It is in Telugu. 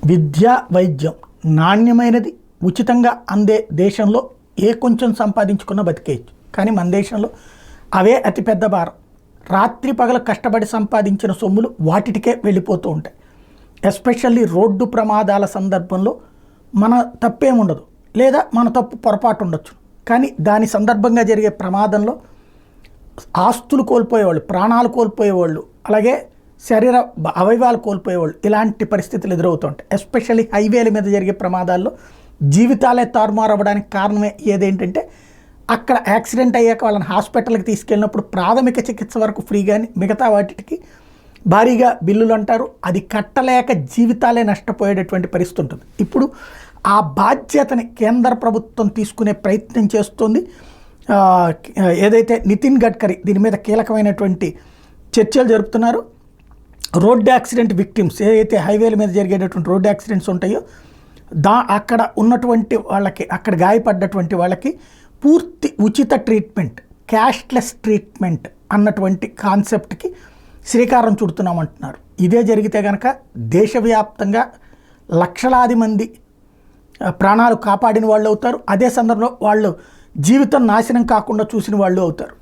విద్య, వైద్యం నాణ్యమైనది, ఉచితంగా అందే దేశంలో ఏ కొంచెం సంపాదించుకున్నా బతికేయచ్చు. కానీ మన దేశంలో అవే అతిపెద్ద భారం. రాత్రి పగలు కష్టపడి సంపాదించిన సొమ్ములు వాటికే వెళ్ళిపోతూ ఉంటాయి. ఎస్పెషల్లీ రోడ్డు ప్రమాదాల సందర్భంలో మన తప్పేముండదు, లేదా మన తప్పు పొరపాటు ఉండొచ్చు. కానీ దాని సందర్భంగా జరిగే ప్రమాదంలో ఆస్తులు కోల్పోయేవాళ్ళు, ప్రాణాలు కోల్పోయేవాళ్ళు, అలాగే శరీర అవయవాలు కోల్పోయేవాళ్ళు, ఇలాంటి పరిస్థితులు ఎదురవుతుంటాయి. ఎస్పెషల్లీ హైవేల మీద జరిగే ప్రమాదాల్లో జీవితాలే తారుమారు అవ్వడానికి కారణమే ఏదేంటంటే అక్కడ యాక్సిడెంట్ అయ్యాక వాళ్ళని హాస్పిటల్కి తీసుకెళ్ళినప్పుడు ప్రాథమిక చికిత్స వరకు ఫ్రీ, కానీ మిగతా వాటికి భారీగా బిల్లులు అంటారు. అది కట్టలేక జీవితాలే నష్టపోయేటటువంటి పరిస్థితి ఉంటుంది. ఇప్పుడు ఆ బాధ్యతని కేంద్ర ప్రభుత్వం తీసుకునే ప్రయత్నం చేస్తుంది. ఏదైతే నితిన్ గడ్కరీ దీని మీద కీలకమైనటువంటి చర్చలు జరుపుతున్నారు. రోడ్డు యాక్సిడెంట్ విక్టిమ్స్, ఏదైతే హైవేల మీద జరిగేటటువంటి రోడ్డు యాక్సిడెంట్స్ ఉంటాయో అక్కడ ఉన్నటువంటి వాళ్ళకి, అక్కడ గాయపడ్డటువంటి వాళ్ళకి పూర్తి ఉచిత ట్రీట్మెంట్, క్యాష్లెస్ ట్రీట్మెంట్ అన్నటువంటి కాన్సెప్ట్కి శ్రీకారం చుడుతున్నామంటున్నారు. ఇదే జరిగితే కనుక దేశవ్యాప్తంగా లక్షలాది మంది ప్రాణాలు కాపాడిన వాళ్ళు అవుతారు. అదే సందర్భంలో వాళ్ళు జీవితం నాశనం కాకుండా చూసిన వాళ్ళు అవుతారు.